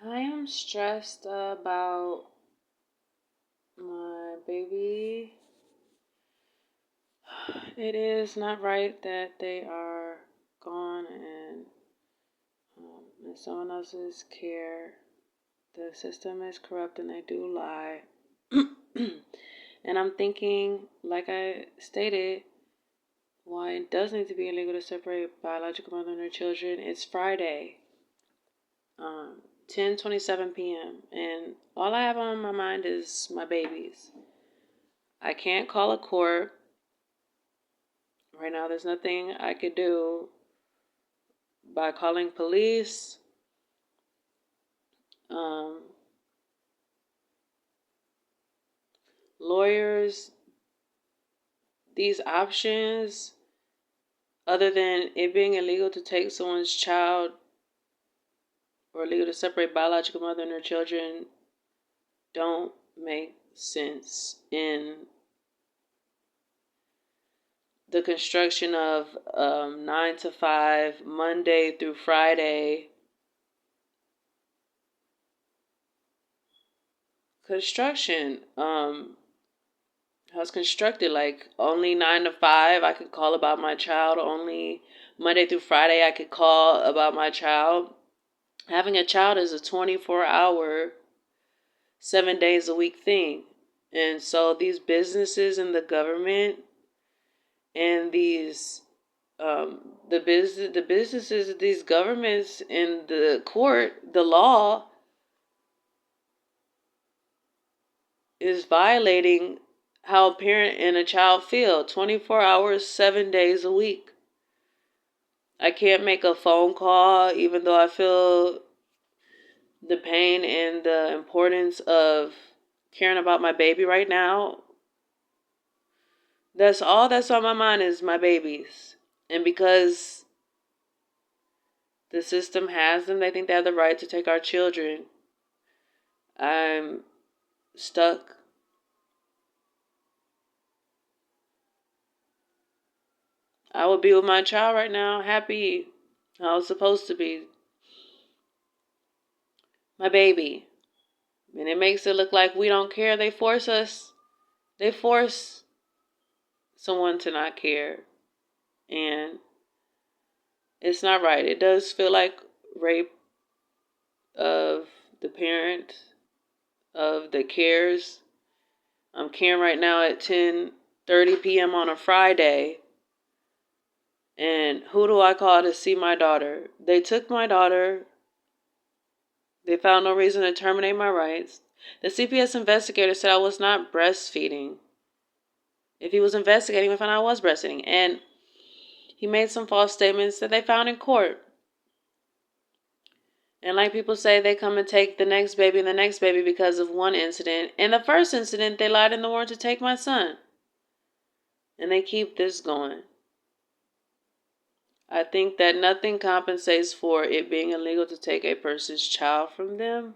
I am stressed about my baby. It is not right that they are gone and in someone else's care. The system is corrupt and they do lie. And I'm thinking, like I stated, why it does need to be illegal to separate biological mother and her children. It's Friday, 10:27 p.m. and all I have on my mind is my babies. I can't call a court right now. There's nothing I could do by calling police. Lawyers, these options, other than it being illegal to take someone's child or illegal to separate biological mother and her children, don't make sense in the construction of 9 to 5, Monday through Friday construction. I was constructed like only 9 to 5 I could call about my child. Only Monday through Friday I could call about my child. Having a child is a 24-hour, 7 days a week thing. And so these businesses and the government and these the businesses, these governments and the court, the law is violating how a parent and a child feel 24 hours, 7 days a week. I can't make a phone call even though I feel the pain and the importance of caring about my baby right now. That's all that's on my mind is my babies. And because the system has them, they think they have the right to take our children. I'm stuck. I would be with my child right now, happy how I was supposed to be. My baby. And it makes it look like we don't care. They force us. They force someone to not care. And it's not right. It does feel like rape of the parent, of the cares. I'm caring right now at 10:30 p.m. on a Friday. And who do I call to see my daughter? They took my daughter. They found no reason to terminate my rights. The CPS investigator said I was not breastfeeding. If he was investigating, we found out I was breastfeeding. And he made some false statements that they found in court. And like people say, they come and take the next baby and the next baby because of one incident. In the first incident, they lied in the warrant to take my son. And they keep this going. I think that nothing compensates for it being illegal to take a person's child from them.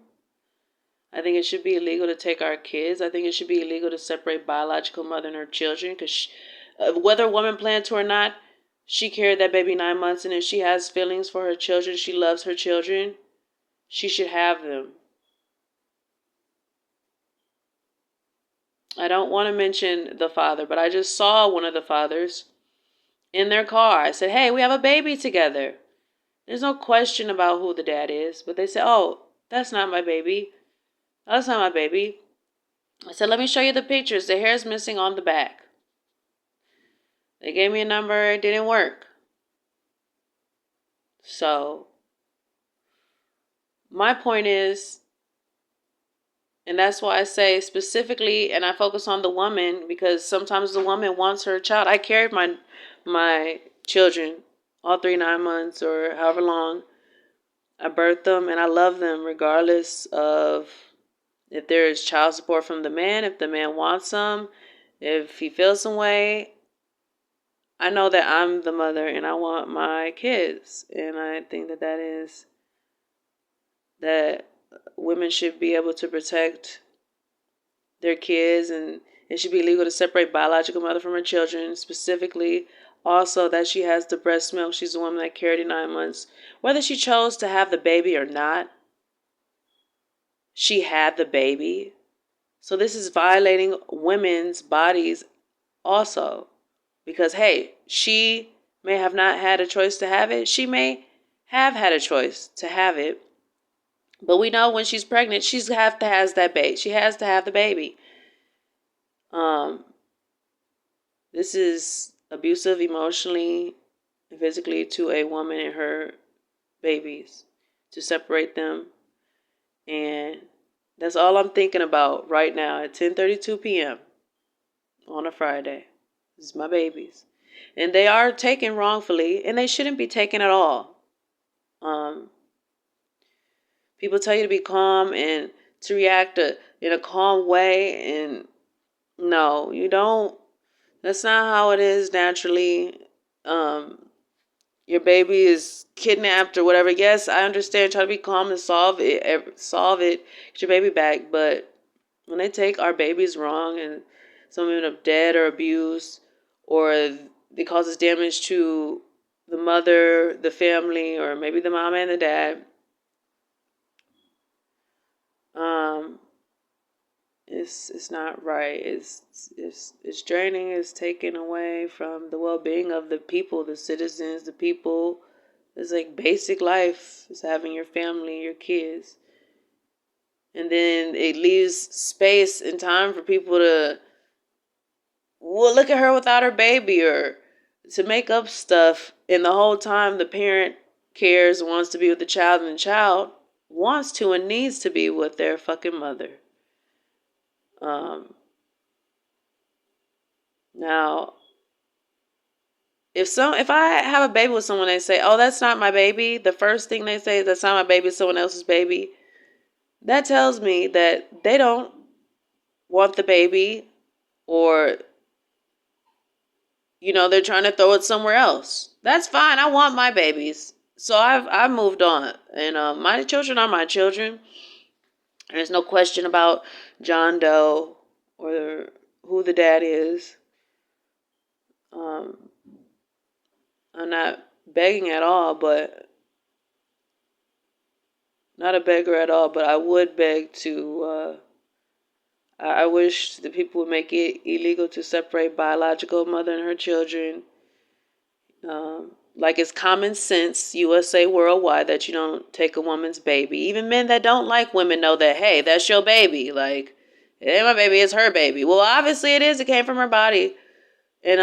I think it should be illegal to take our kids. I think it should be illegal to separate biological mother and her children. Because whether a woman planned to or not, she carried that baby 9 months. And if she has feelings for her children, she loves her children, she should have them. I don't want to mention the father, but I just saw one of the fathers in their car. I said, hey, we have a baby together. There's no question about who the dad is. But they said, oh, that's not my baby. That's not my baby. I said, let me show you the pictures. The hair is missing on the back. They gave me a number. It didn't work. So my point is, and that's why I say specifically, and I focus on the woman, because sometimes the woman wants her child. I carried my children, all 3 9 months or however long. I birthed them and I love them regardless of if there is child support from the man, if the man wants some, if he feels some way. I know that I'm the mother and I want my kids. And I think that women should be able to protect their kids, and it should be legal to separate biological mother from her children. Specifically, also that she has the breast milk. She's the woman that carried it 9 months. Whether she chose to have the baby or not, she had the baby. So this is violating women's bodies also. Because, hey, she may have not had a choice to have it. She may have had a choice to have it. But we know when she's pregnant, she has that baby. She has to have the baby. This is abusive emotionally and physically to a woman and her babies, to separate them. And that's all I'm thinking about right now at 10:32 p.m. on a Friday. This is my babies. And they are taken wrongfully, and they shouldn't be taken at all. People tell you to be calm and to react in a calm way, and no, you don't. That's not how it is naturally. Your baby is kidnapped or whatever. Yes, I understand. Try to be calm and solve it. Get your baby back. But when they take our babies wrong and some of them are dead or abused, or it causes damage to the mother, the family, or maybe the mom and the dad, it's not right. It's draining. It's taken away from the well-being of the people, the citizens, the people. It's like basic life. It's having your family, your kids. And then it leaves space and time for people to, well, look at her without her baby, or to make up stuff. And the whole time the parent cares, wants to be with the child, and the child wants to and needs to be with their fucking mother. Now, if I have a baby with someone, they say, "Oh, that's not my baby." The first thing they say is, "That's not my baby, it's someone else's baby." That tells me that they don't want the baby, or they're trying to throw it somewhere else. That's fine. I want my babies. So I've moved on, and my children are my children. There's no question about John Doe or who the dad is. I'm not begging at all, but not a beggar at all. But I would beg to. I wish the people would make it illegal to separate biological mother and her children. Like it's common sense, USA worldwide, that you don't take a woman's baby. Even men that don't like women know that, hey, that's your baby. Like, it ain't my baby, it's her baby. Well, obviously it is. It came from her body. And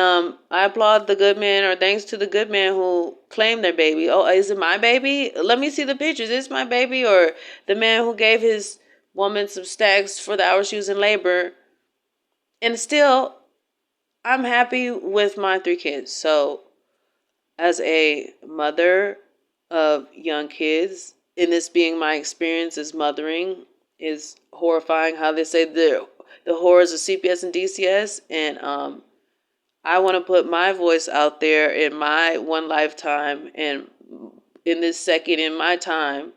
I applaud the good men, or thanks to the good men who claim their baby. Oh, is it my baby? Let me see the pictures. Is it my baby? Or the man who gave his woman some stacks for the hours she was in labor. And still, I'm happy with my 3 kids. So, as a mother of young kids, and this being my experience as mothering, is horrifying how they say the horrors of CPS and DCS. And I want to put my voice out there in my one lifetime and in this second in my time,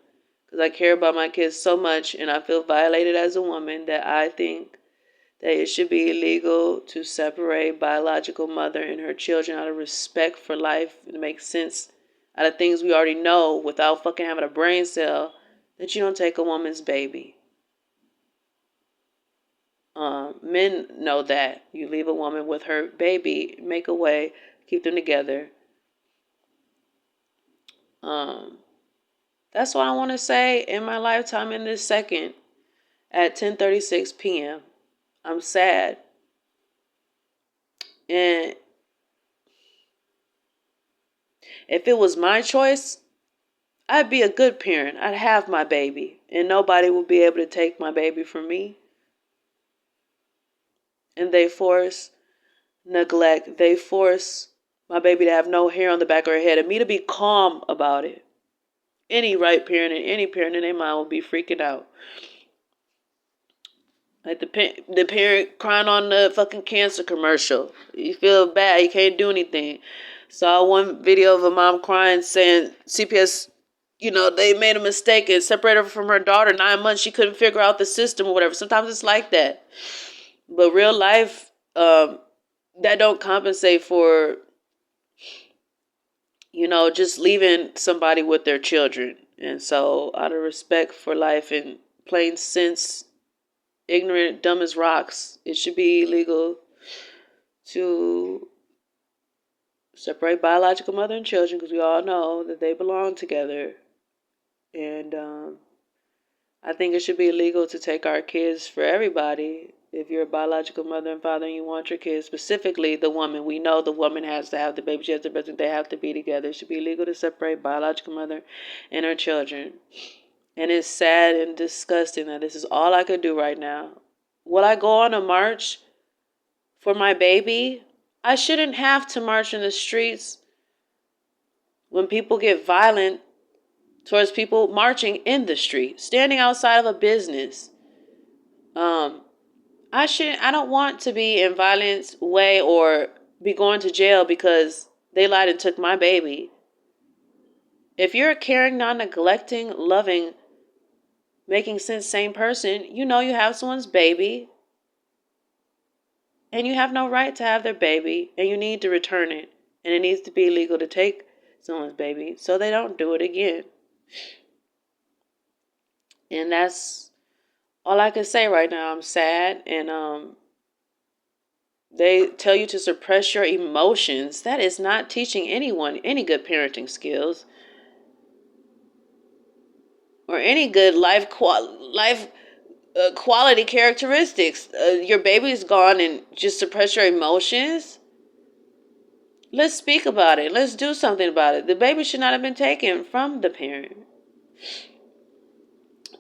because I care about my kids so much, and I feel violated as a woman, that I think that it should be illegal to separate biological mother and her children out of respect for life. It makes sense out of things we already know without fucking having a brain cell, that you don't take a woman's baby. Men know that. You leave a woman with her baby, make a way, keep them together. That's what I want to say in my lifetime in this second at 10:36 p.m. I'm sad. And if it was my choice, I'd be a good parent. I'd have my baby, and nobody would be able to take my baby from me. And they force neglect. They force my baby to have no hair on the back of her head, and me to be calm about it. Any right parent and any parent in their mind would be freaking out. Like the parent crying on the fucking cancer commercial. You feel bad. You can't do anything. Saw one video of a mom crying saying CPS, they made a mistake and separated her from her daughter 9 months. She couldn't figure out the system or whatever. Sometimes it's like that. But real life, that don't compensate for, just leaving somebody with their children. And so out of respect for life and plain sense, ignorant, dumb as rocks. It should be illegal to separate biological mother and children, because we all know that they belong together. And I think it should be illegal to take our kids for everybody. If you're a biological mother and father and you want your kids, specifically the woman, we know the woman has to have the baby, she has the breast, they have to be together. It should be illegal to separate biological mother and her children. And it's sad and disgusting that this is all I could do right now. Will I go on a march for my baby? I shouldn't have to march in the streets when people get violent towards people marching in the street, standing outside of a business. I don't want to be in violence way or be going to jail because they lied and took my baby. If you're a caring, non-neglecting, loving, making sense, sane person, you know you have someone's baby and you have no right to have their baby and you need to return it. And it needs to be illegal to take someone's baby so they don't do it again. And that's all I can say right now. I'm sad, and they tell you to suppress your emotions. That is not teaching anyone any good parenting skills or any good life quality characteristics. Your baby's gone and just suppress your emotions. Let's speak about it. Let's do something about it. The baby should not have been taken from the parent.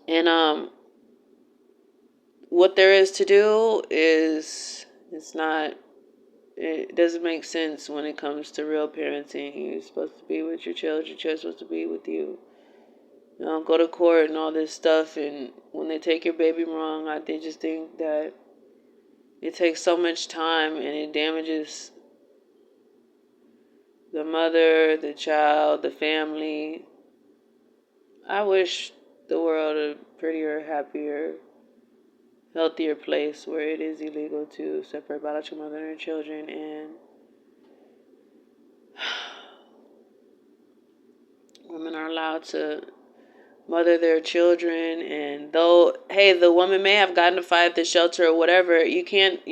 And what there is to do is, it doesn't make sense when it comes to real parenting. You're supposed to be with your children. Your children's supposed to be with you. You know, go to court and all this stuff. And when they take your baby wrong, they just think that it takes so much time and it damages the mother, the child, the family. I wish the world a prettier, happier, healthier place where it is illegal to separate biological mother and children, and women are allowed to mother their children. And though, hey, the woman may have gotten a fight at the shelter or whatever, you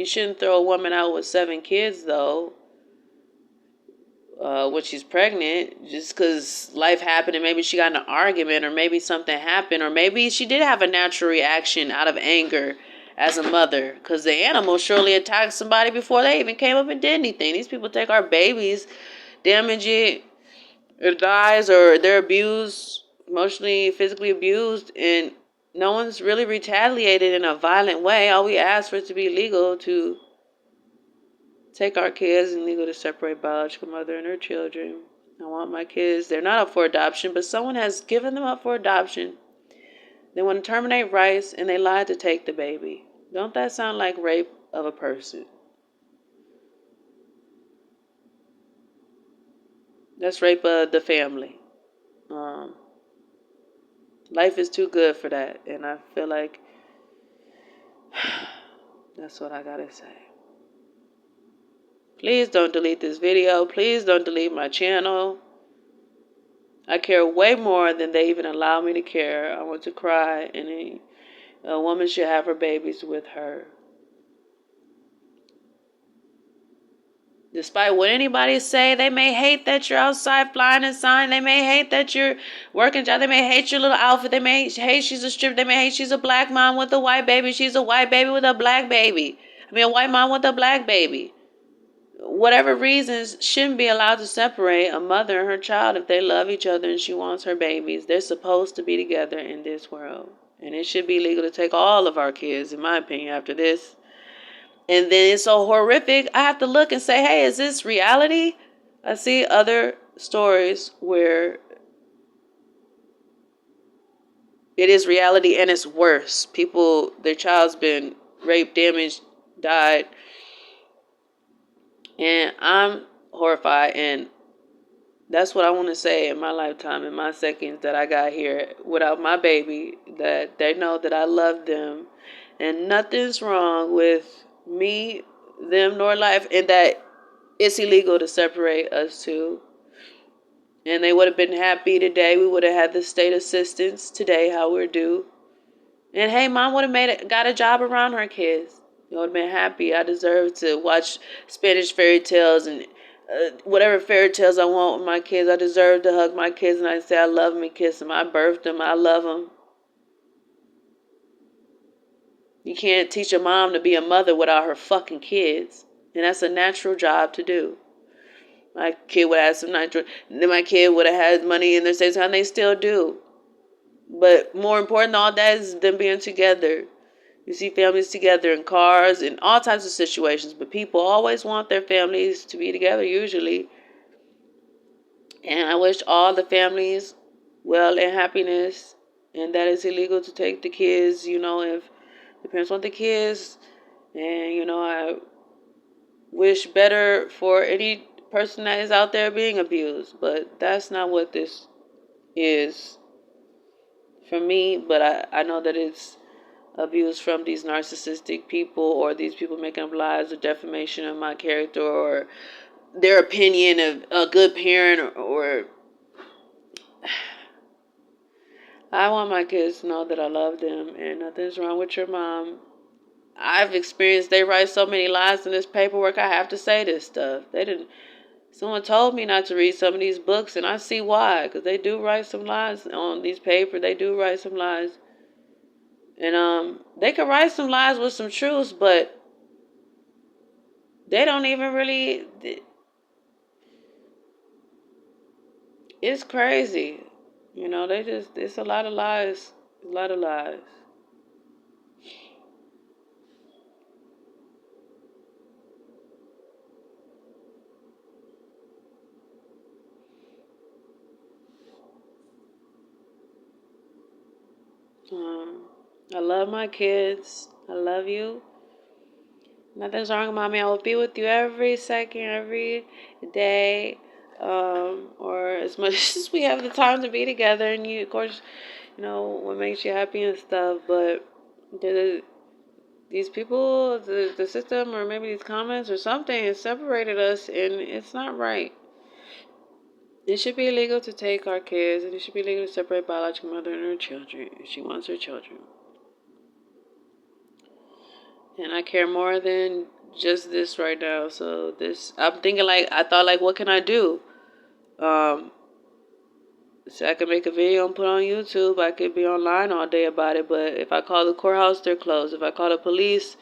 shouldn't throw a woman out with 7 kids though. When she's pregnant, just because life happened and maybe she got in an argument or maybe something happened or maybe she did have a natural reaction out of anger as a mother, because the animal surely attacked somebody before they even came up and did anything. These people take our babies, damage it, or dies, or they're abused, emotionally, physically abused, and no one's really retaliated in a violent way. All we ask for it to be legal to take our kids and legal to separate biological mother and her children. I want my kids. They're not up for adoption, but someone has given them up for adoption. They want to terminate rights and they lied to take the baby. Don't that sound like rape of a person? That's rape of the family. Life is too good for that. And I feel like that's what I gotta say. Please don't delete this video. Please don't delete my channel. I care way more than they even allow me to care. I want to cry, and a woman should have her babies with her. Despite what anybody say, they may hate that you're outside flying a sign. They may hate that you're working job. They may hate your little outfit. They may hate she's a stripper. They may hate she's a black mom with a white baby. She's a white baby with a black baby. A white mom with a black baby. Whatever reasons, shouldn't be allowed to separate a mother and her child if they love each other and she wants her babies. They're supposed to be together in this world. And it should be legal to take all of our kids, in my opinion, after this. And then it's so horrific, I have to look and say, hey, is this reality? I see other stories where it is reality and it's worse. People, their child's been raped, damaged, died. And I'm horrified, and that's what I want to say in my lifetime, in my seconds that I got here without my baby, that they know that I love them and nothing's wrong with me, them, nor life, and that it's illegal to separate us two. And they would have been happy today. We would have had the state assistance today, how we're due. And hey, mom would have got a job around her kids. You would have been happy. I deserve to watch Spanish fairy tales and whatever fairy tales I want with my kids. I deserve to hug my kids and I say I love them and kiss them. I birthed them. I love them. You can't teach a mom to be a mother without her fucking kids. And that's a natural job to do. My kid would have had some natural. Then my kid would have had money in their savings account. They still do. But more important than all that is them being together. You see families together in cars and all types of situations. But people always want their families to be together usually. And I wish all the families well and happiness. And that it's illegal to take the kids, if the parents want the kids. And, I wish better for any person that is out there being abused. But that's not what this is for me. But I know that it's abuse from these narcissistic people or these people making up lies or defamation of my character or their opinion of a good parent or I want my kids to know that I love them and nothing's wrong with your mom. I've experienced they write so many lies in this paperwork. I have to say this stuff. Someone told me not to read some of these books and I see why, because they do write some lies on these papers. They do write some lies. And they could write some lies with some truths, but they don't even really. It's crazy. It's a lot of lies. A lot of lies. I love my kids. I love you. Nothing's wrong, mommy. I will be with you every second, every day, or as much as we have the time to be together. And you, of course, what makes you happy and stuff. But these people, the system, or maybe these comments or something, has separated us, and it's not right. It should be illegal to take our kids, and it should be illegal to separate biological mother and her children if she wants her children. And I care more than just this right now. So I'm thinking what can I do? So I could make a video and put on YouTube. I could be online all day about it. But if I call the courthouse, they're closed. If I call the police,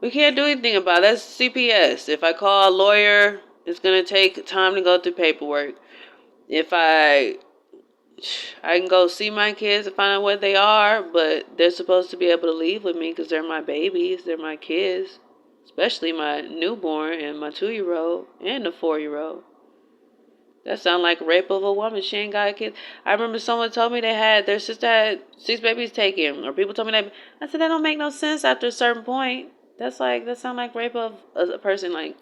we can't do anything about it. That's CPS. If I call a lawyer, it's going to take time to go through paperwork. If I can go see my kids and find out where they are, but they're supposed to be able to leave with me because they're my babies. They're my kids, especially my newborn and my 2-year-old and the 4-year-old. That sounds like rape of a woman. She ain't got a kid. I remember someone told me their sister had 6 babies taken, or people told me that. I said that don't make no sense after a certain point. That sounds like rape of a person, or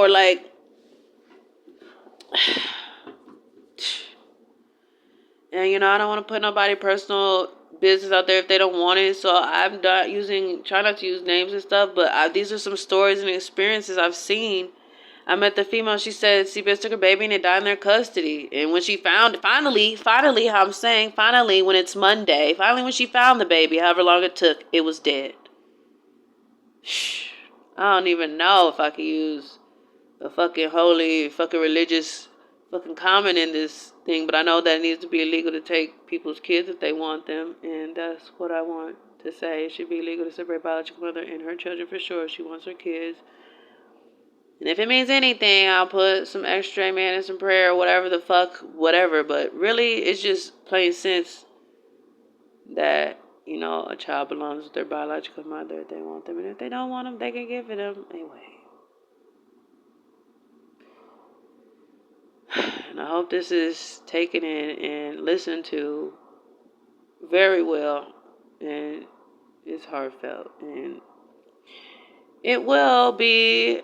like. And I don't want to put nobody personal business out there if they don't want it. So I'm not try not to use names and stuff. But these are some stories and experiences I've seen. I met the female. She said CPS took her baby and it died in their custody. And when she found, finally, how I'm saying, finally, when it's Monday, finally when she found the baby, however long it took, it was dead. I don't even know if I could use a fucking holy, fucking religious, fucking comment in this thing, but I know that it needs to be illegal to take people's kids if they want them, and that's what I want to say. It should be illegal to separate biological mother and her children for sure. She wants her kids. And if it means anything, I'll put some extra amen and some prayer, whatever the fuck, whatever. But really, it's just plain sense that, a child belongs with their biological mother if they want them. And if they don't want them, they can give it them anyway. And I hope this is taken in and listened to very well. And it's heartfelt. And it will be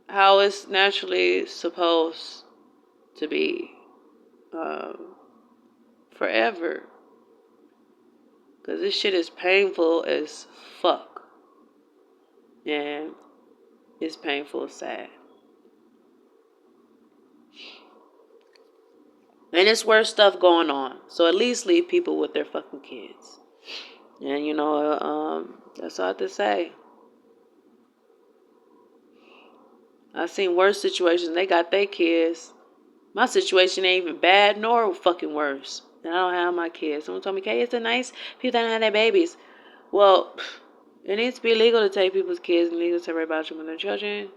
how it's naturally supposed to be forever. Because this shit is painful as fuck. And it's painful, sad. And it's worse stuff going on. So at least leave people with their fucking kids. And that's all I have to say. I've seen worse situations. They got their kids. My situation ain't even bad nor fucking worse. And I don't have my kids. Someone told me, "Kay, it's a nice people that don't have their babies." Well, it needs to be legal to take people's kids and legal to separate about them and their children.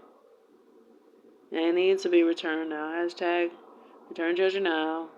And it needs to be returned now. Hashtag return children now.